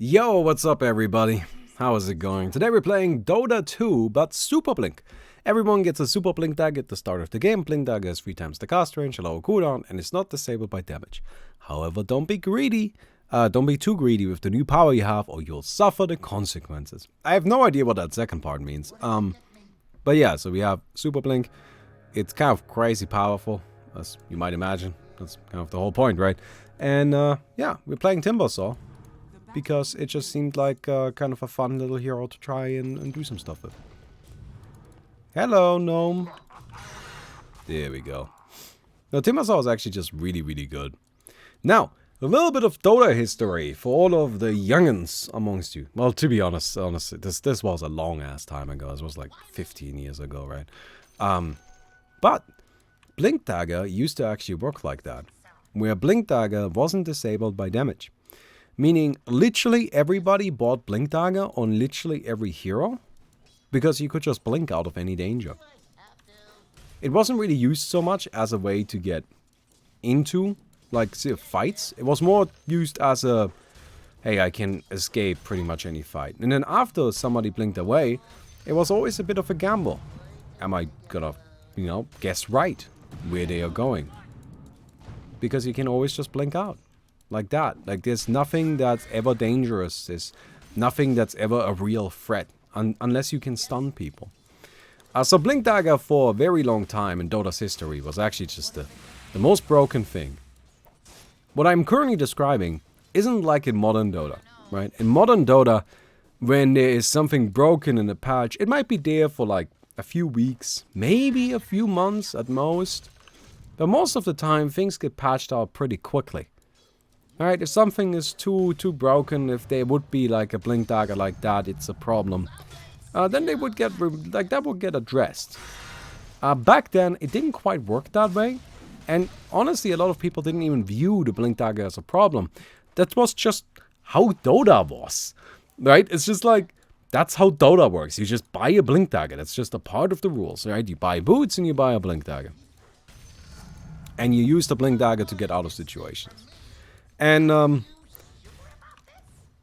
Yo, what's up everybody? How is it going? Today we're playing Dota 2, but Super Blink. Everyone gets a Super Blink dagger at the start of the game. Blink dagger is 3 times the cast range, a lower cooldown, and is not disabled by damage. However, don't be greedy. Don't be too greedy with the new power you have, or you'll suffer the consequences. I have no idea what that second part means. But yeah, so we have Super Blink. It's kind of crazy powerful, as you might imagine. That's kind of the whole point, right? And yeah, we're playing Timbersaw, because it just seemed like kind of a fun little hero to try and do some stuff with. Hello, gnome. There we go. Now, Timbersaw is actually just really, really good. Now, a little bit of Dota history for all of the young'uns amongst you. Well, to be honest, honestly, this was a long-ass time ago. This was like 15 years ago, right? But Blink Dagger used to actually work like that, where Blink Dagger wasn't disabled by damage. Meaning, literally everybody bought Blink Dagger on literally every hero, because you could just blink out of any danger. It wasn't really used so much as a way to get into, like, say, fights. It was more used as a, hey, I can escape pretty much any fight. And then after somebody blinked away, it was always a bit of a gamble. Am I gonna, you know, guess right where they are going? Because you can always just blink out. Like that. Like, there's nothing that's ever dangerous. There's nothing that's ever a real threat. Unless you can stun people. So Blink Dagger for a very long time in Dota's history was actually just the most broken thing. What I'm currently describing isn't like in modern Dota, right? In modern Dota, when there is something broken in a patch, it might be there for like a few weeks, maybe a few months at most. But most of the time, things get patched out pretty quickly. Alright, if something is too broken, if there would be like a Blink Dagger like that, it's a problem. Then they would get, like, that would get addressed. Back then, it didn't quite work that way. And honestly, a lot of people didn't even view the Blink Dagger as a problem. That was just how Dota was. Right? It's just like, that's how Dota works. You just buy a Blink Dagger. That's just a part of the rules, right? You buy boots and you buy a Blink Dagger. And you use the Blink Dagger to get out of situations. And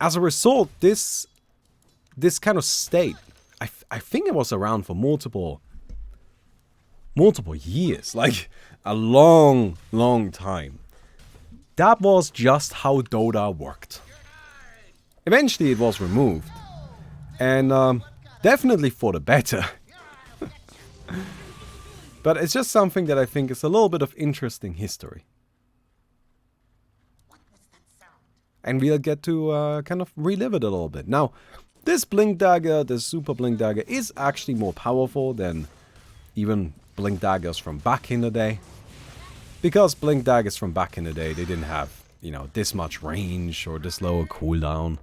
as a result, this kind of state, I think it was around for multiple years, like a long time. That was just how Dota worked. Eventually, it was removed, and definitely for the better. But it's just something that I think is a little bit of interesting history. And we'll get to kind of relive it a little bit. Now, this Blink Dagger, this Super Blink Dagger, is actually more powerful than even Blink Daggers from back in the day. Because Blink Daggers from back in the day, they didn't have, you know, this much range or this lower cooldown.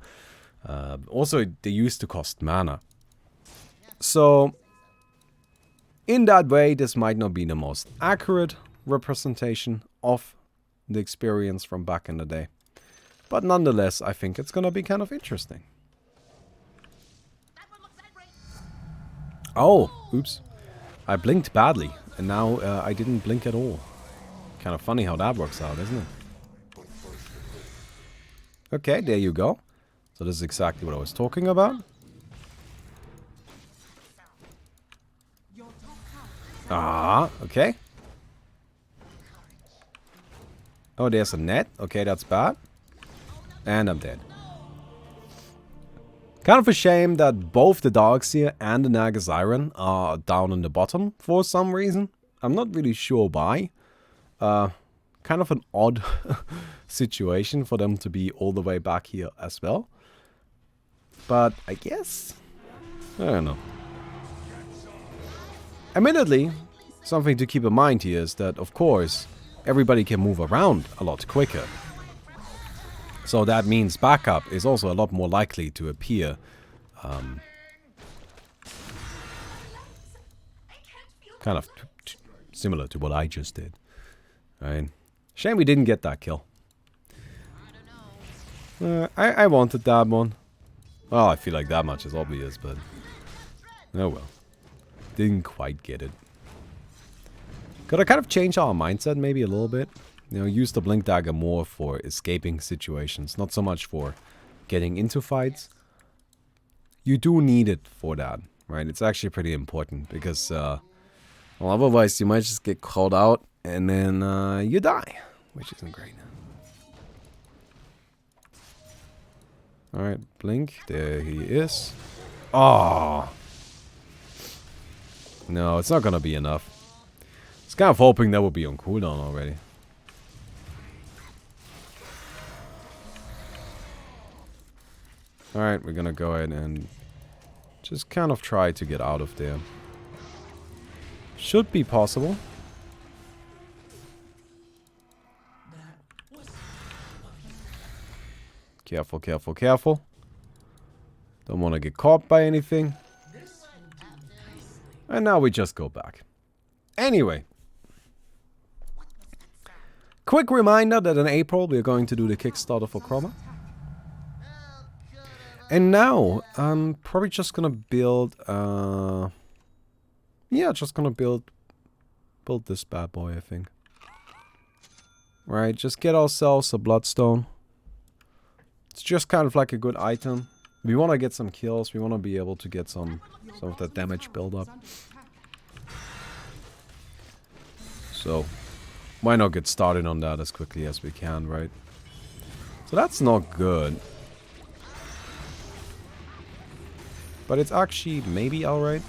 Also, they used to cost mana. So, in that way, this might not be the most accurate representation of the experience from back in the day. But nonetheless, I think it's gonna be kind of interesting. Oh, oops. I blinked badly, and now I didn't blink at all. Kind of funny how that works out, isn't it? Okay, there you go. So this is exactly what I was talking about. Ah, okay. Oh, there's a net. Okay, that's bad. And I'm dead. Kind of a shame that both the Darkseer and the Nagus Iron are down in the bottom for some reason. I'm not really sure why. Kind of an odd situation for them to be all the way back here as well. But I guess, I don't know. Admittedly, something to keep in mind here is that, of course, everybody can move around a lot quicker. So that means backup is also a lot more likely to appear. Kind of similar to what I just did. Right? Shame we didn't get that kill. I wanted that one. Well, I feel like that much is obvious, but oh well. Didn't quite get it. Gotta kind of change our mindset maybe a little bit. You know, use the Blink Dagger more for escaping situations, not so much for getting into fights, you do need it for that, right? It's actually pretty important because, well, otherwise you might just get called out and then you die, which isn't great. Alright, blink. There he is. Oh! No, it's not gonna be enough. I was kind of hoping that would be on cooldown already. Alright, we're gonna go ahead and just kind of try to get out of there. Should be possible. Careful, careful, careful. Don't want to get caught by anything. And now we just go back. Anyway. Quick reminder that in April we're going to do the Kickstarter for Chroma. And now I'm probably just gonna build yeah, just gonna build this bad boy, I think. Right, just get ourselves a bloodstone. It's just kind of like a good item. We want to get some kills. We want to be able to get some of that damage build up. So, why not get started on that as quickly as we can, right? So that's not good. But it's actually maybe alright.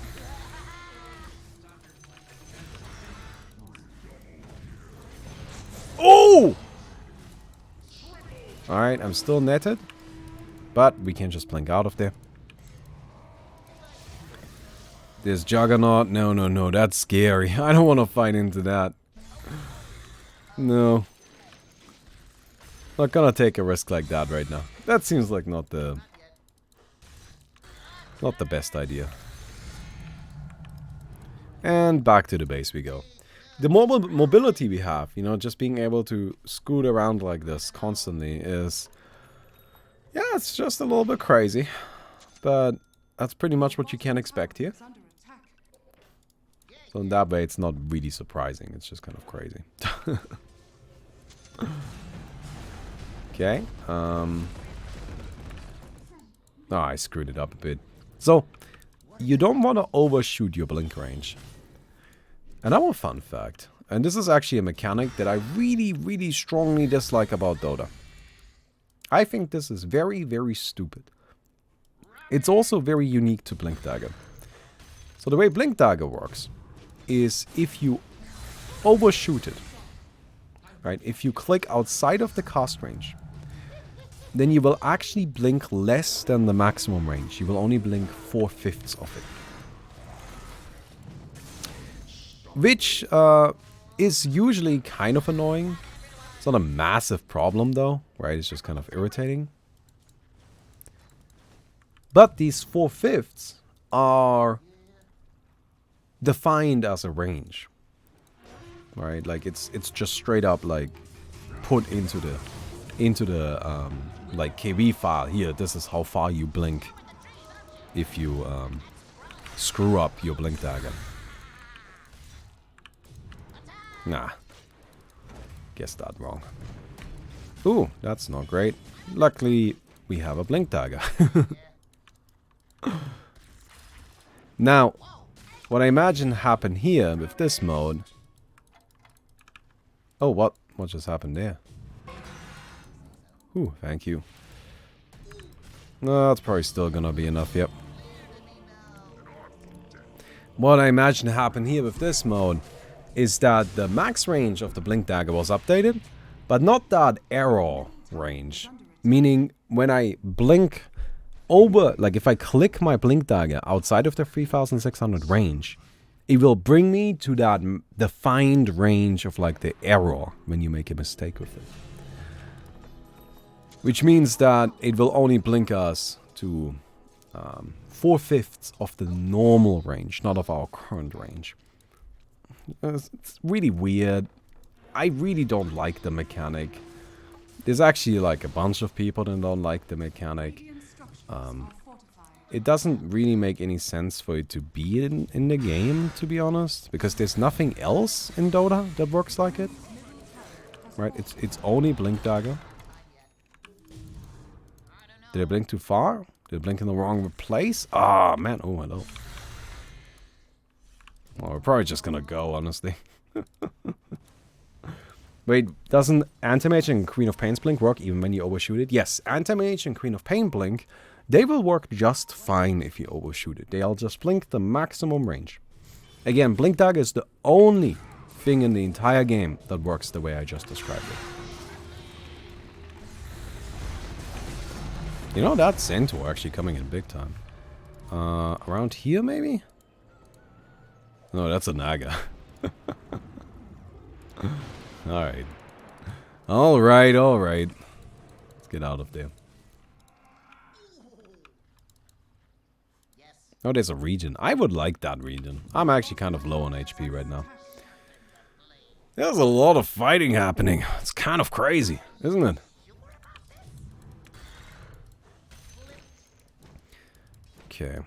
Oh! Alright, I'm still netted. But we can just blink out of there. This Juggernaut. No, no, no. That's scary. I don't want to fight into that. No. Not gonna take a risk like that right now. That seems like not the best idea. And back to the base we go. The mobility we have, you know, just being able to scoot around like this constantly is... yeah, it's just a little bit crazy. But that's pretty much what you can expect here. So in that way, it's not really surprising. It's just kind of crazy. Okay. Oh, I screwed it up a bit. So, you don't want to overshoot your blink range. Another fun fact, and this is actually a mechanic that I really, really strongly dislike about Dota. I think this is very, very stupid. It's also very unique to Blink Dagger. So the way Blink Dagger works is if you overshoot it, right? If you click outside of the cast range, then you will actually blink less than the maximum range. You will only blink 4/5 of it. Which is usually kind of annoying. It's not a massive problem though, right? It's just kind of irritating. But these 4/5 are defined as a range, right? Like it's just straight up like put into the like KV file. Here, this is how far you blink if you screw up your Blink Dagger. Nah. Guessed that wrong. Ooh, that's not great. Luckily, we have a Blink Dagger. Now, what I imagine happened here with this mode... oh, what? What just happened there? Ooh, thank you. No, that's probably still gonna be enough, yep. What I imagine happened here with this mode is that the max range of the Blink Dagger was updated, but not that arrow range. Meaning, when I blink over, like if I click my Blink Dagger outside of the 3600 range, it will bring me to that defined range of like the error when you make a mistake with it. Which means that it will only blink us to 4/5 of the normal range, not of our current range. It's really weird. I really don't like the mechanic. There's actually like a bunch of people that don't like the mechanic. It doesn't really make any sense for it to be in the game, to be honest, because there's nothing else in Dota that works like it. Right? It's only Blink Dagger. Did I blink too far? Did I blink in the wrong place? Ah, man. Oh, hello. Well, we're probably just gonna go, honestly. Wait, doesn't Anti-Mage and Queen of Pain's blink work even when you overshoot it? Yes, Anti-Mage and Queen of Pain blink, they will work just fine if you overshoot it. They'll just blink the maximum range. Again, Blink Dagger is the only thing in the entire game that works the way I just described it. You know, that Centaur actually coming in big time. Around here, maybe? No, that's a Naga. Alright. Alright, alright. Let's get out of there. Oh, there's a region. I would like that region. I'm actually kind of low on HP right now. There's a lot of fighting happening. It's kind of crazy, isn't it? Okay.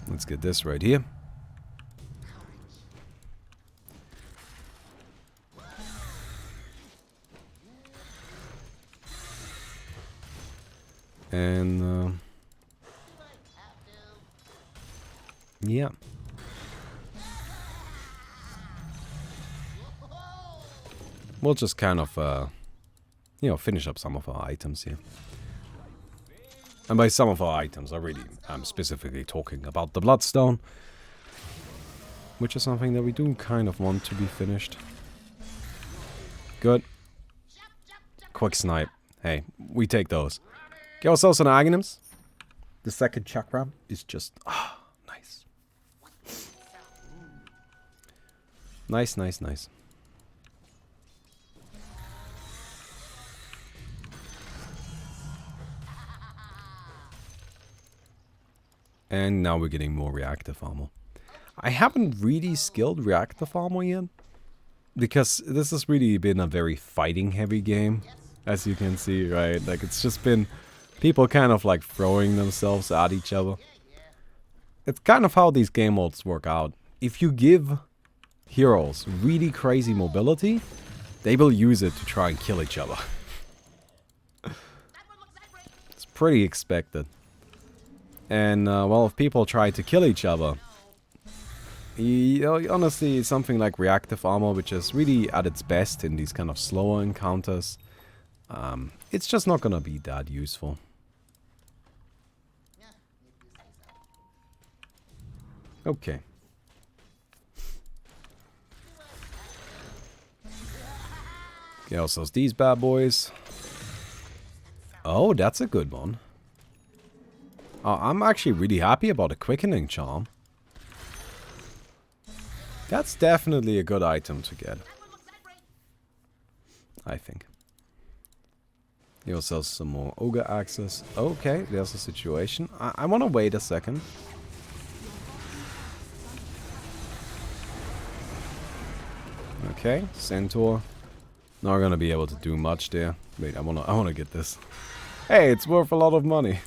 Let's get this right here. And, yeah. We'll just kind of, you know, finish up some of our items here. And by some of our items, I'm specifically talking about the Bloodstone. Which is something that we do kind of want to be finished. Good. Quick snipe. Hey, we take those. Get ourselves an Aghanim's. The second chakra is just... ah, nice. Nice, nice, nice. And now we're getting more reactive armor. I haven't really skilled reactive armor yet. Because this has really been a very fighting heavy game. As you can see, right? Like, it's just been people kind of like throwing themselves at each other. It's kind of how these game modes work out. If you give heroes really crazy mobility, they will use it to try and kill each other. It's pretty expected. And, well, if people try to kill each other, you know, honestly, something like reactive armor, which is really at its best in these kind of slower encounters, it's just not gonna be that useful. Okay. Okay, also these bad boys. Oh, that's a good one. I'm actually really happy about a quickening charm. That's definitely a good item to get. I think. He also sells some more ogre axes. Okay, there's a situation. I want to wait a second. Okay, Centaur. Not gonna be able to do much there. Wait, I wanna get this. Hey, it's worth a lot of money.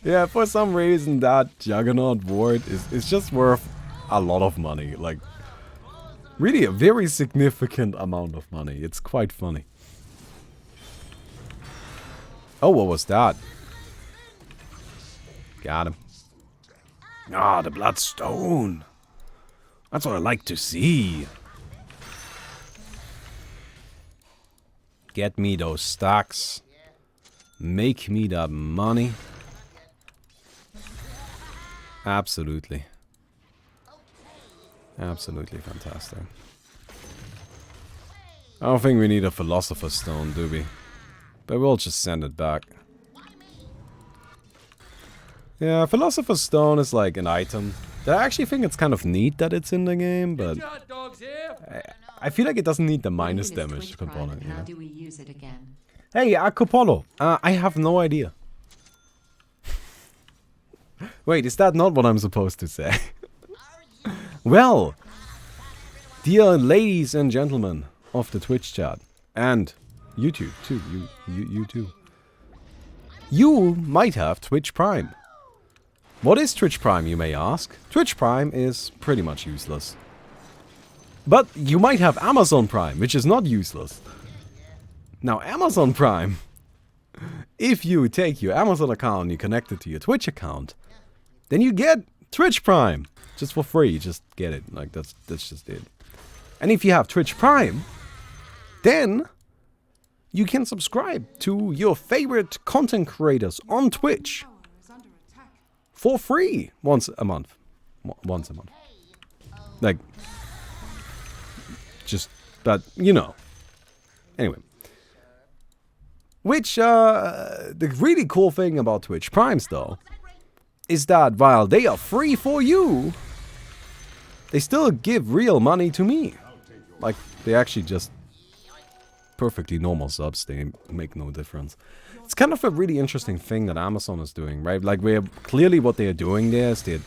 Yeah, for some reason that Juggernaut ward is just worth a lot of money. Like, really a very significant amount of money. It's quite funny. Oh, what was that? Got him. Ah, the Bloodstone. That's what I like to see. Get me those stacks. Make me that money. Absolutely. Absolutely fantastic. I don't think we need a Philosopher's Stone, do we? But we'll just send it back. Yeah, Philosopher's Stone is like an item that I actually think it's kind of neat that it's in the game, but I feel like it doesn't need the minus damage component. How do we use it again? Hey, Acapulco. I have no idea. Wait, is that not what I'm supposed to say? Well, dear ladies and gentlemen of the Twitch chat and YouTube too, you too. You might have Twitch Prime. What is Twitch Prime, you may ask? Twitch Prime is pretty much useless. But you might have Amazon Prime, which is not useless. Now, Amazon Prime if you take your Amazon account and you connect it to your Twitch account, then you get Twitch Prime. Just for free, just get it. Like, that's just it. And if you have Twitch Prime, then you can subscribe to your favorite content creators on Twitch for free once a month. Once a month. Like, just, but, you know. Anyway. Which, the really cool thing about Twitch Primes, though, is that while they are free for you, they still give real money to me. Like, they actually just perfectly normal subs, they make no difference. It's kind of a really interesting thing that Amazon is doing, right? Like, clearly what they are doing there is they're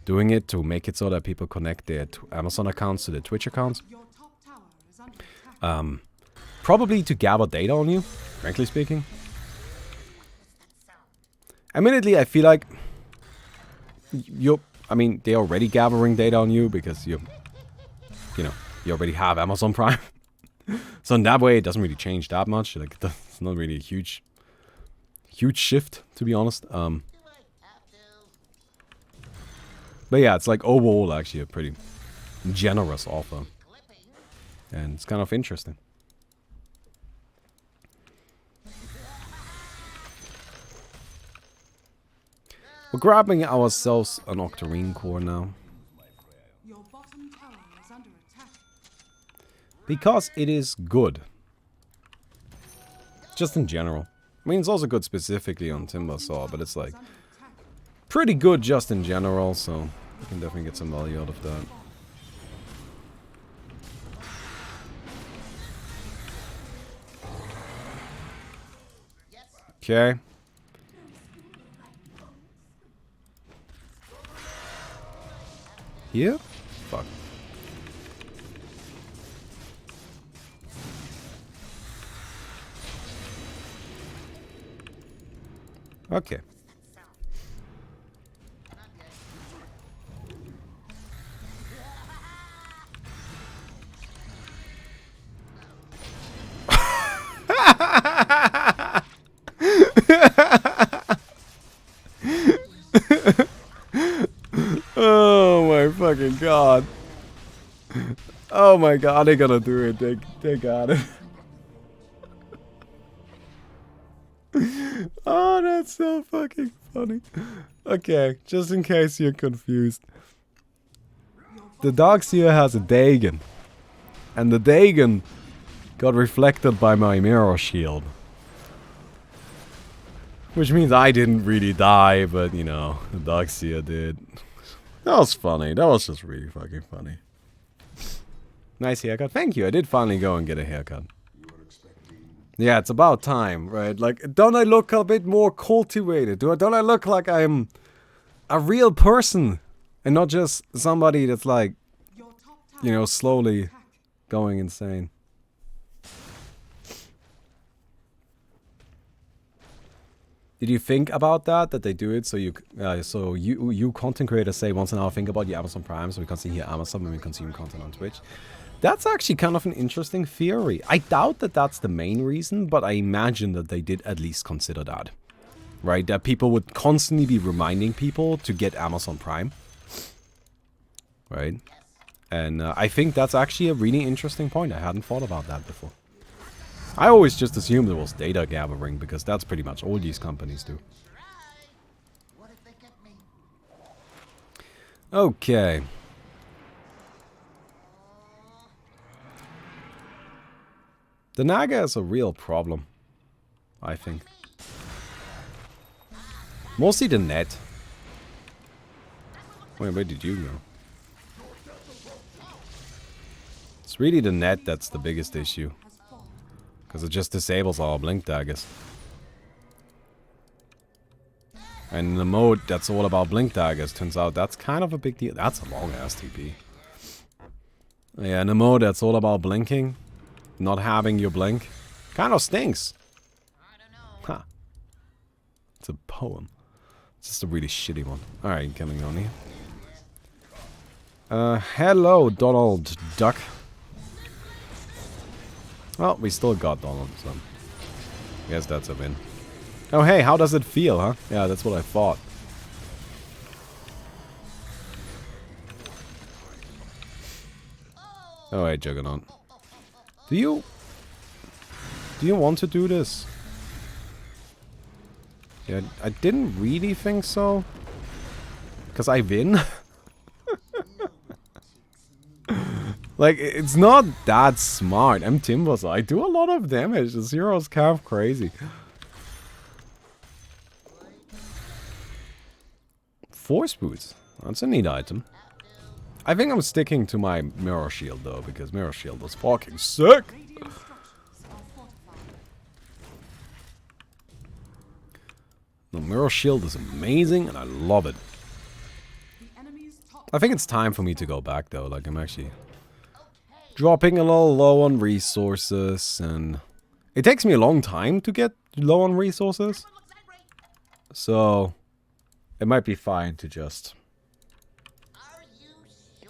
doing it to make it so that people connect their Amazon accounts to their Twitch accounts. Probably to gather data on you, frankly speaking. Admittedly, I feel like I mean, they're already gathering data on you because you already have Amazon Prime. So in that way, it doesn't really change that much. Like, it's not really a huge shift, to be honest. But yeah, it's like overall actually a pretty generous offer. And it's kind of interesting. We're grabbing ourselves an Octarine core now. Because it is good. Just in general. I mean, it's also good specifically on Timber Saw, but it's like pretty good just in general, so you can definitely get some value out of that. Okay. Here? Fuck. Okay. Oh my fucking god. Oh my god, they're gonna do it. They got it. Oh, that's so fucking funny. Okay, just in case you're confused. The Darkseer has a dagger. And the dagger got reflected by my mirror shield. Which means I didn't really die, but you know, the Darkseer did. That was funny. That was just really fucking funny. Nice haircut. Thank you. I did finally go and get a haircut. Yeah, it's about time, right? Like, don't I look a bit more cultivated? Don't I look like I'm a real person and not just somebody that's like, you know, slowly going insane? Did you think about that they do it so you content creators say once an hour think about your Amazon Prime so we can see here Amazon when we consume content on Twitch? That's actually kind of an interesting theory. I doubt that that's the main reason, but I imagine that they did at least consider that. Right? That people would constantly be reminding people to get Amazon Prime. Right? And I think that's actually a really interesting point. I hadn't thought about that before. I always just assumed it was data gathering, because that's pretty much all these companies do. Okay. The Naga is a real problem, I think. Mostly the net. Wait, where did you go? It's really the net that's the biggest issue. Because it just disables all blink daggers. And in the mode that's all about blink daggers, turns out that's kind of a big deal. That's a long ass TP. Yeah, in the mode that's all about blinking, not having your blink, kind of stinks. Huh. It's a poem. It's just a really shitty one. Alright, coming on here. Hello, Donald Duck. Well, we still got Donald, so I guess that's a win. Oh hey, how does it feel, huh? Yeah, that's what I thought. Oh hey, Juggernaut. Do you want to do this? Yeah, I didn't really think so. Because I win. Like, it's not that smart. I'm Timber, so I do a lot of damage. The zero's kind of crazy. Force boots. That's a neat item. I think I'm sticking to my mirror shield though, because mirror shield was fucking sick. The mirror shield is amazing and I love it. I think it's time for me to go back though. Like, I'm actually dropping a little low on resources, and it takes me a long time to get low on resources. So it might be fine to just...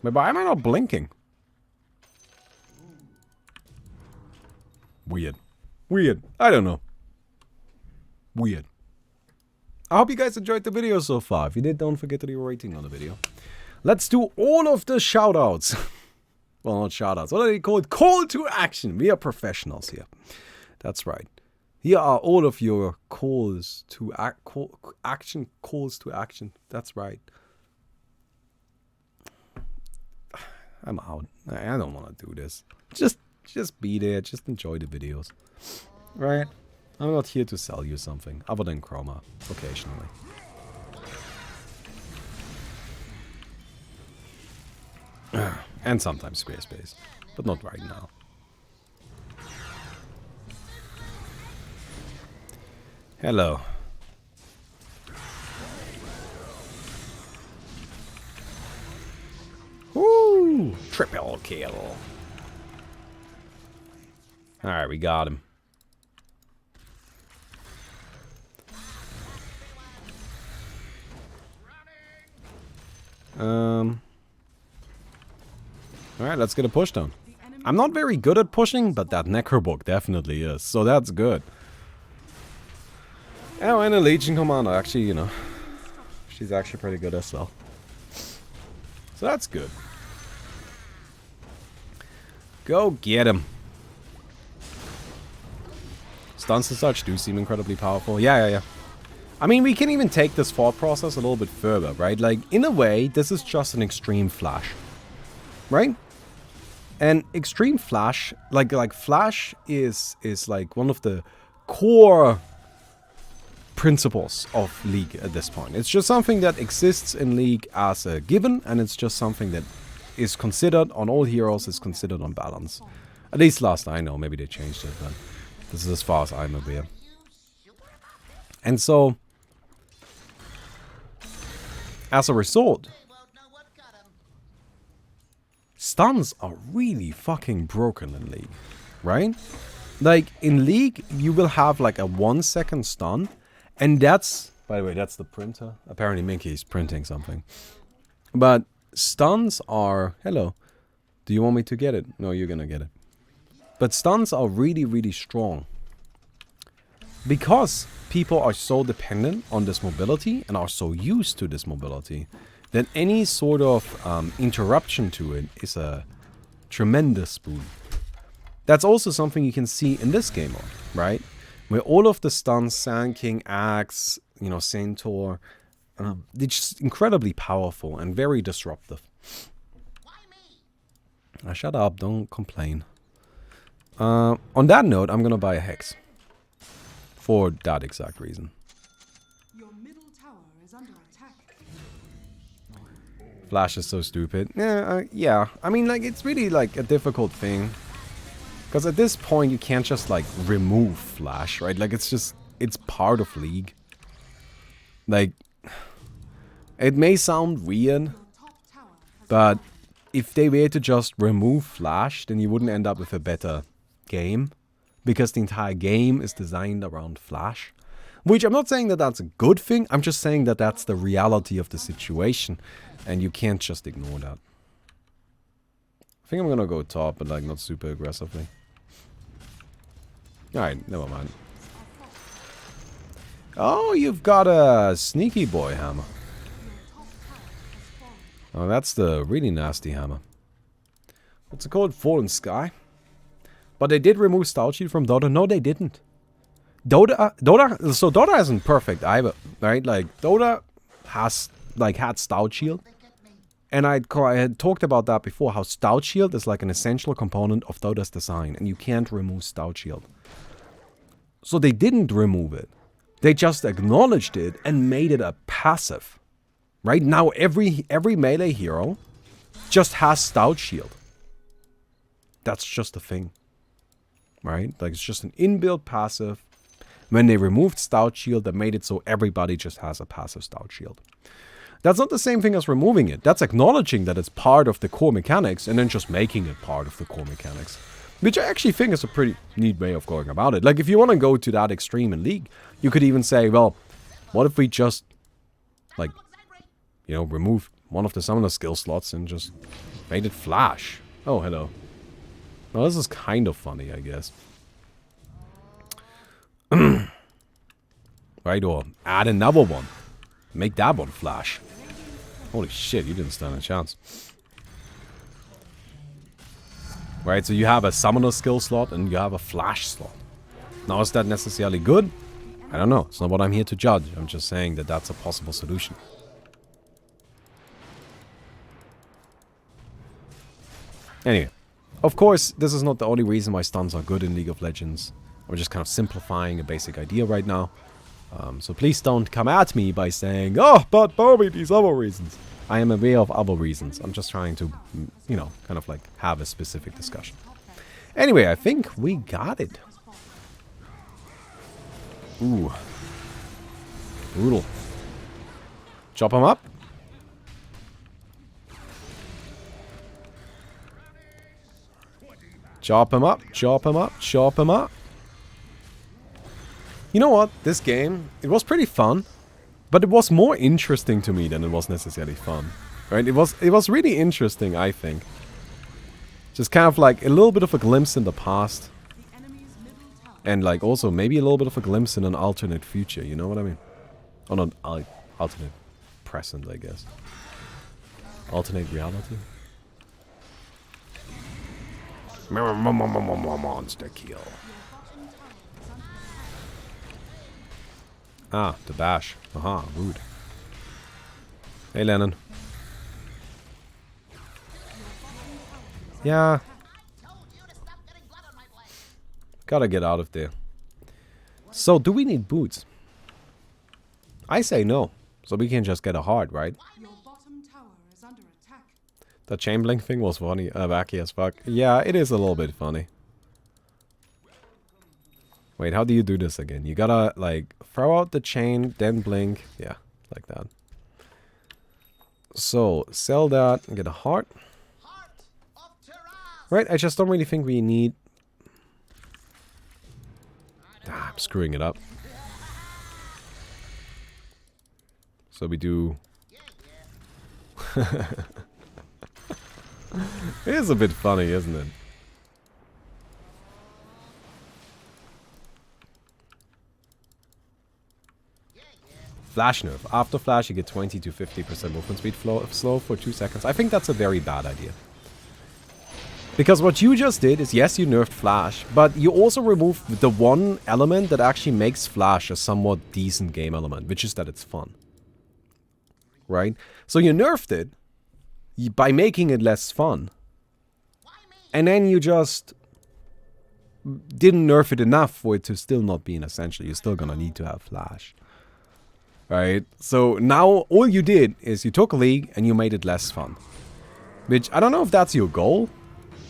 But why am I not blinking? Weird. Weird. I don't know. Weird. I hope you guys enjoyed the video so far. If you did, don't forget to leave a rating on the video. Let's do all of the shoutouts. Well, not shoutouts. What do they call it? Call to action. We are professionals here. That's right. Here are all of your calls to action. Calls to action. That's right. I'm out. I don't want to do this. Just be there. Just enjoy the videos. Right? I'm not here to sell you something other than Chroma occasionally. And sometimes Squarespace, but not right now. Hello. Woo! Triple kill. Alright, we got him. Alright, let's get a push down. I'm not very good at pushing, but that Necrobook definitely is, so that's good. Oh, and a Legion Commander, actually, you know, she's actually pretty good as well. So that's good. Go get him. Stuns and such do seem incredibly powerful. Yeah. I mean, we can even take this thought process a little bit further, right? Like, in a way, this is just an extreme flash. Right? And extreme flash, like flash is like one of the core principles of League at this point. It's just something that exists in League as a given, and it's just something that is considered on all heroes, is considered on balance. At least last I know, maybe they changed it, but this is as far as I'm aware. And so, as a result, stuns are really fucking broken in League, right? Like, in League, you will have like a 1 second stun, and that's, by the way, that's the printer. Apparently Minky's printing something. But stuns are, hello, do you want me to get it? No, you're gonna get it. But stuns are really, really strong. Because people are so dependent on this mobility and are so used to this mobility, that any sort of interruption to it is a tremendous boon. That's also something you can see in this game mode, right? Where all of the stuns, Sand King, Axe, you know, Centaur, they're just incredibly powerful and very disruptive. Shut up, don't complain. On that note, I'm gonna buy a Hex. For that exact reason. Your middle tower is under attack. Flash is so stupid. Yeah. I mean, like, it's really, like, a difficult thing. Because at this point, you can't just, like, remove Flash, right? Like, it's just, it's part of League. Like, it may sound weird, but if they were to just remove Flash, then you wouldn't end up with a better game. Because the entire game is designed around Flash. Which I'm not saying that that's a good thing, I'm just saying that that's the reality of the situation. And you can't just ignore that. I think I'm gonna go top, but like not super aggressively. Alright, never mind. Oh, you've got a sneaky boy hammer. Oh, that's the really nasty hammer. What's it called? Fallen Sky? But they did remove Stout Shield from Dota? No, they didn't. So Dota isn't perfect either, right? Like, Dota has, like, had Stout Shield. And I had talked about that before, how Stout Shield is like an essential component of Dota's design, and you can't remove Stout Shield. So they didn't remove it. They just acknowledged it and made it a passive. Right now, every melee hero just has Stout Shield. That's just a thing. Right? Like, it's just an inbuilt passive. When they removed Stout Shield, they made it so everybody just has a passive Stout Shield. That's not the same thing as removing it. That's acknowledging that it's part of the core mechanics and then just making it part of the core mechanics. Which I actually think is a pretty neat way of going about it. Like, if you want to go to that extreme in League, you could even say, well, what if we just, like, you know, remove one of the summoner skill slots and just made it flash? Oh, hello. Well, this is kind of funny, I guess. Right, or add another one. Make that one flash. Holy shit, you didn't stand a chance. Right, so you have a summoner skill slot and you have a flash slot. Now, is that necessarily good? I don't know. It's not what I'm here to judge. I'm just saying that that's a possible solution. Anyway, of course, this is not the only reason why stuns are good in League of Legends. I'm just kind of simplifying a basic idea right now. So please don't come at me by saying, oh, but Bobby, these other reasons. I am aware of other reasons. I'm just trying to, you know, kind of like have a specific discussion. Anyway, I think we got it. Ooh. Brutal. Chop him up. Chop him up, chop him up, chop him up. You know what? This game, it was pretty fun. But it was more interesting to me than it was necessarily fun. Right? It was really interesting, I think. Just kind of like a little bit of a glimpse in the past. And like also maybe a little bit of a glimpse in an alternate future, you know what I mean? Or not alternate present, I guess. Alternate reality. Monster kill. Ah, the bash. Aha, rude. Hey, Lennon. Yeah. Gotta get out of there. So, do we need boots? I say no. So we can just get a heart, right? The chain blink thing was funny, wacky as fuck. Yeah, it is a little bit funny. Wait, how do you do this again? You gotta, like, throw out the chain, then blink. Yeah, like that. So, sell that and get a heart. Right, I just don't really think we need... Ah, I'm screwing it up. So we do... It is a bit funny, isn't it? Flash nerf. After flash, you get 20 to 50% movement speed slow for 2 seconds. I think that's a very bad idea. Because what you just did is, yes, you nerfed flash, but you also removed the one element that actually makes flash a somewhat decent game element, which is that it's fun. Right? So you nerfed it by making it less fun. And then you just didn't nerf it enough for it to still not be an essential. You're still gonna need to have flash. Right? So now all you did is you took League and you made it less fun. Which, I don't know if that's your goal,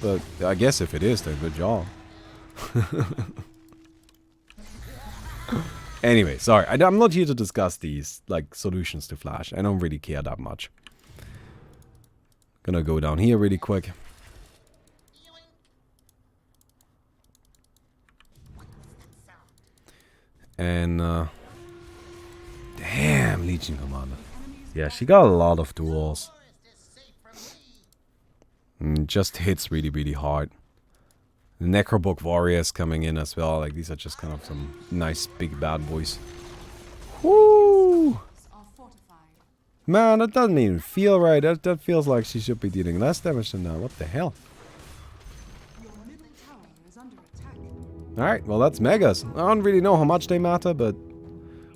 but I guess if it is, then good job. Anyway, sorry. I'm not here to discuss these, like, solutions to flash. I don't really care that much. Gonna go down here really quick. And, damn, Legion Commander. Yeah, she got a lot of duels. And just hits really, really hard. The Necrobook Warriors coming in as well. Like, these are just kind of some nice big bad boys. Woo! Man, that doesn't even feel right. That feels like she should be dealing less damage than that. What the hell? Alright, well that's megas. I don't really know how much they matter, but...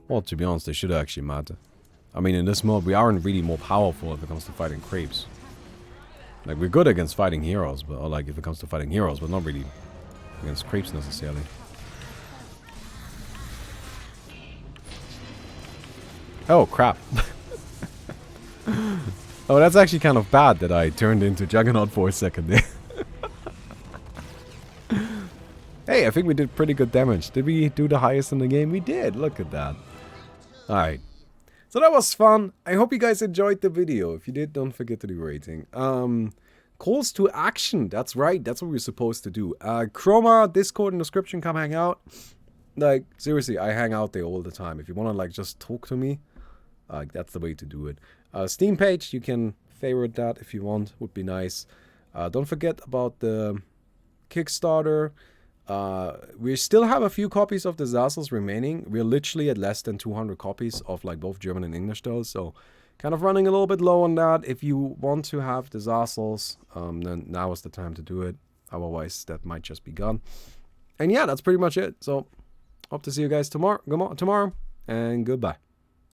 Well, to be honest, they should actually matter. I mean, in this mode, we aren't really more powerful if it comes to fighting creeps. Like, we're good against fighting heroes, but or like if it comes to fighting heroes, but not really against creeps necessarily. Oh, crap. Oh, that's actually kind of bad that I turned into Juggernaut for a second there. Hey, I think we did pretty good damage. Did we do the highest in the game? We did. Look at that. Alright. So that was fun. I hope you guys enjoyed the video. If you did, don't forget to leave a rating. Calls to action. That's right. That's what we're supposed to do. Chroma, Discord in the description. Come hang out. Like, seriously, I hang out there all the time. If you want to, like, just talk to me, that's the way to do it. Steam page, you can favorite that if you want. Would be nice. Don't forget about the Kickstarter. We still have a few copies of Disasters remaining. We're literally at less than 200 copies of like both German and English though, so kind of running a little bit low on that. If you want to have Disasters, then now is the time to do it. Otherwise, that might just be gone. And yeah, that's pretty much it. So, hope to see you guys tomorrow, and goodbye.